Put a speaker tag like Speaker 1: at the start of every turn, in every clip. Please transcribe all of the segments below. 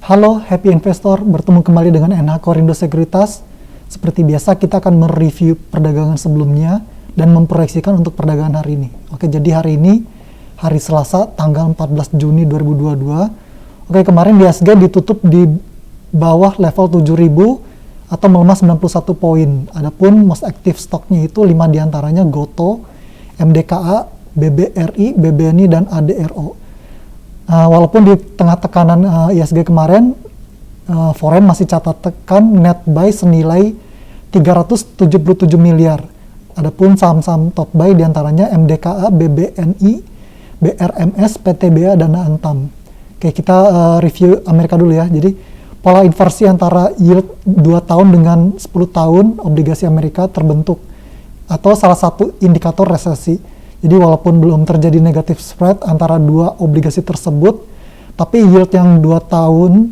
Speaker 1: Halo Happy Investor, bertemu kembali dengan NH Korindo Sekuritas. Seperti biasa kita akan mereview perdagangan sebelumnya dan memproyeksikan untuk perdagangan hari ini. Oke, jadi hari ini hari Selasa tanggal 14 Juni 2022. Oke, kemarin IHSG ditutup di bawah level 7.000 atau melemah 91 poin. Adapun most active stoknya itu 5 diantaranya GoTo, MDKA, BBRI, BBNI, dan ADRO. Walaupun di tengah tekanan IHSG kemarin, Foreign masih catatkan net buy senilai 377 miliar. Adapun saham-saham top buy diantaranya MDKA, BBNI, BRMS, PTBA, dan Antam. Oke, kita review Amerika dulu ya. Jadi pola inversi antara yield 2 tahun dengan 10 tahun obligasi Amerika terbentuk atau salah satu indikator resesi. Jadi walaupun belum terjadi negatif spread antara dua obligasi tersebut, tapi yield yang 2 tahun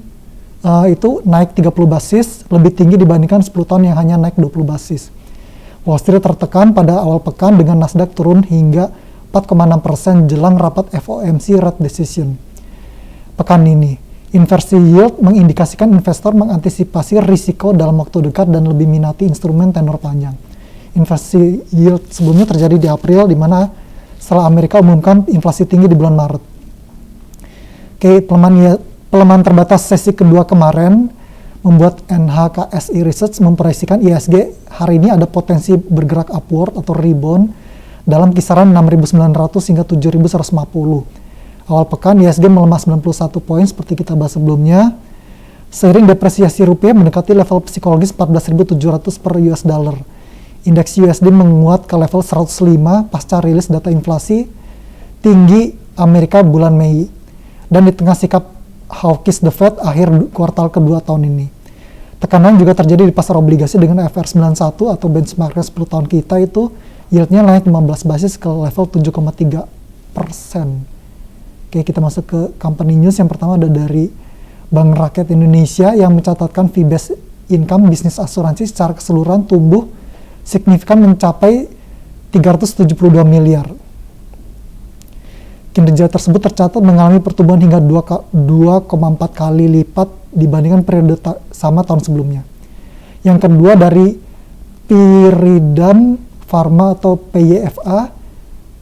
Speaker 1: itu naik 30 basis, lebih tinggi dibandingkan 10 tahun yang hanya naik 20 basis. Wall Street tertekan pada awal pekan dengan Nasdaq turun hingga 4,6% jelang rapat FOMC rate decision. Pekan ini, inversi yield mengindikasikan investor mengantisipasi risiko dalam waktu dekat dan lebih minati instrumen tenor panjang. Inversi yield sebelumnya terjadi di April, di mana setelah Amerika umumkan inflasi tinggi di bulan Maret. Oke, pelemahan terbatas sesi kedua kemarin membuat NHKSI Research memproyeksikan IHSG hari ini ada potensi bergerak upward atau rebound dalam kisaran 6.900 hingga 7.150. Awal pekan IHSG melemah 91 poin seperti kita bahas sebelumnya, seiring depresiasi rupiah mendekati level psikologis 14.700 per US dollar. Indeks USD menguat ke level 105 pasca rilis data inflasi tinggi Amerika bulan Mei. Dan di tengah sikap hawkish the Fed akhir kuartal kedua tahun ini. Tekanan juga terjadi di pasar obligasi dengan FR91 atau benchmarknya 10 tahun kita itu yieldnya naik 15 basis ke level 7,3%. Oke, kita masuk ke company news. Yang pertama ada dari Bank Rakyat Indonesia yang mencatatkan fee-based income bisnis asuransi secara keseluruhan tumbuh signifikan mencapai 372 miliar. Kinerja tersebut tercatat mengalami pertumbuhan hingga 2,4 kali lipat dibandingkan periode sama tahun sebelumnya. Yang kedua dari Pyridam Pharma atau PYFA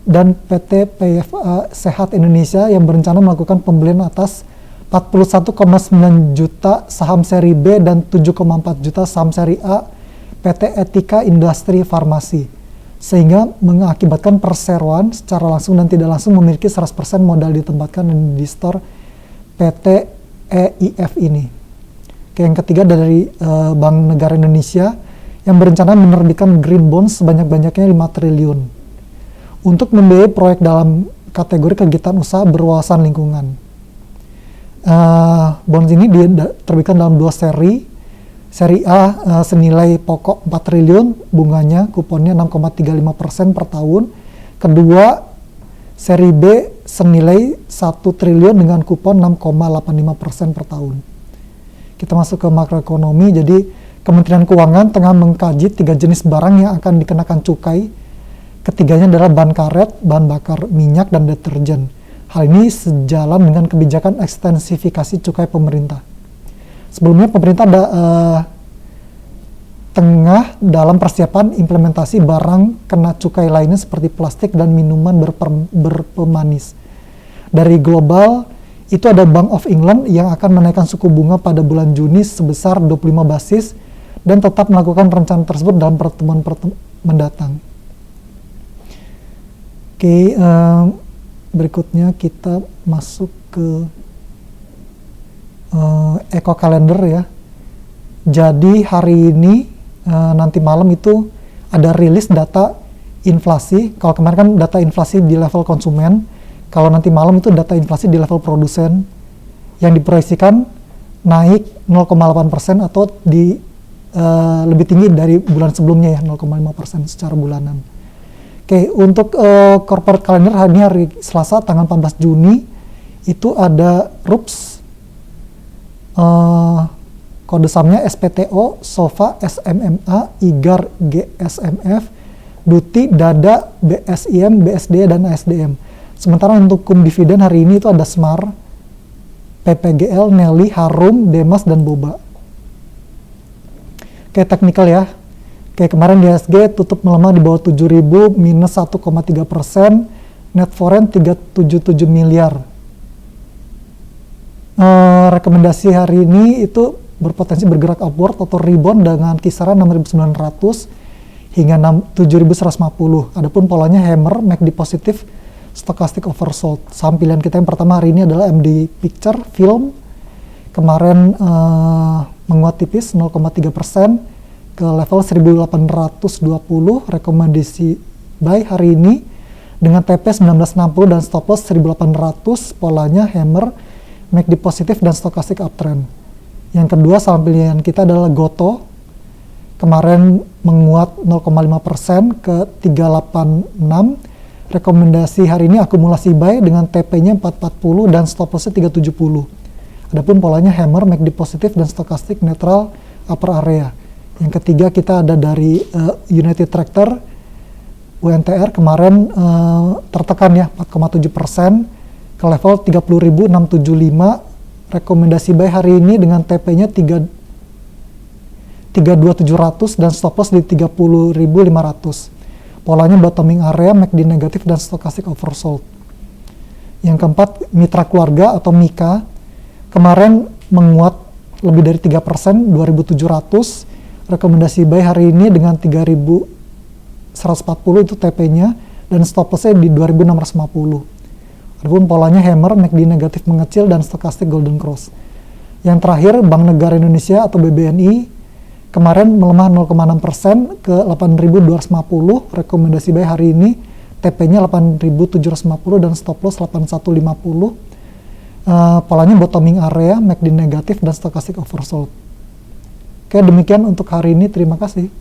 Speaker 1: dan PT PYFA Sehat Indonesia yang berencana melakukan pembelian atas 41,9 juta saham seri B dan 7,4 juta saham seri A PT Etika Industri Farmasi, sehingga mengakibatkan perseroan secara langsung dan tidak langsung memiliki 100% modal ditempatkan di store PT EIF ini. Oke, yang ketiga dari Bank Negara Indonesia yang berencana menerbitkan green bonds sebanyak-banyaknya 5 triliun untuk membiayai proyek dalam kategori kegiatan usaha berwawasan lingkungan. Bonds ini diterbitkan dalam 2 seri. Seri A senilai pokok 4 triliun, bunganya kuponnya 6,35% per tahun. Kedua, seri B senilai 1 triliun dengan kupon 6,85% per tahun. Kita masuk ke makroekonomi. Jadi Kementerian Keuangan tengah mengkaji 3 jenis barang yang akan dikenakan cukai. Ketiganya adalah bahan karet, bahan bakar minyak, dan deterjen. Hal ini sejalan dengan kebijakan ekstensifikasi cukai pemerintah. Sebelumnya pemerintah tengah dalam persiapan implementasi barang kena cukai lainnya seperti plastik dan minuman berpemanis. Dari global, itu ada Bank of England yang akan menaikkan suku bunga pada bulan Juni sebesar 25 basis dan tetap melakukan rencana tersebut dalam pertemuan mendatang. Oke, berikutnya kita masuk ke Eco Calendar ya. Jadi hari ini nanti malam itu ada rilis data inflasi. Kalau kemarin kan data inflasi di level konsumen, kalau nanti malam itu data inflasi di level produsen yang diproyeksikan naik 0,8% atau lebih tinggi dari bulan sebelumnya ya, 0,5% secara bulanan. Oke, untuk corporate calendar hari ini hari Selasa tanggal 14 Juni itu ada RUPS, kode sahamnya SPTO, SOFA, SMMA, IGAR, GSMF, DUTI, DADA, BSIM, BSD, dan ASDM. Sementara untuk dividen hari ini itu ada SMAR, PPGL, Nelly, Harum, Demas, dan Boba. Oke, teknikal ya. Oke, kemarin IHSG tutup melemah di bawah 7.000, minus 1,3%, net foreign 377 miliar. Rekomendasi hari ini itu berpotensi bergerak upward atau rebound dengan kisaran 6.900 hingga 7.150. Adapun polanya hammer, MACD positif, stochastic oversold. Saham pilihan kita yang pertama hari ini adalah MD Picture Film. Kemarin menguat tipis 0,3% ke level 1.820. Rekomendasi buy hari ini dengan TP 1960 dan stop loss 1.800. Polanya hammer, MACD positif dan stochastic uptrend. Yang kedua saham pilihan kita adalah Goto. Kemarin menguat 0,5% ke 386. Rekomendasi hari ini akumulasi buy dengan TP-nya 440 dan stop loss-nya 370. Adapun polanya hammer, MACD positif dan stochastic neutral upper area. Yang ketiga kita ada dari United Tractor UNTR, kemarin tertekan ya 4,7% ke level 30.675. Rekomendasi buy hari ini dengan TP-nya 32.700 dan stop loss di 30.500. Polanya bottoming area, MACD negatif dan stochastic oversold. Yang keempat, mitra keluarga atau Mika. Kemarin menguat lebih dari 3%, 2.700. Rekomendasi buy hari ini dengan 3.140 itu TP-nya dan stop loss-nya di 2.650. Adapun polanya hammer, MACD negatif mengecil dan stochastic golden cross. Yang terakhir, Bank Negara Indonesia atau BBNI kemarin melemah 0,6% ke 8.250. Rekomendasi buy hari ini TP-nya 8.750 dan stop loss 8.150. Polanya bottoming area, MACD negatif dan stochastic oversold. Oke, demikian untuk hari ini. Terima kasih.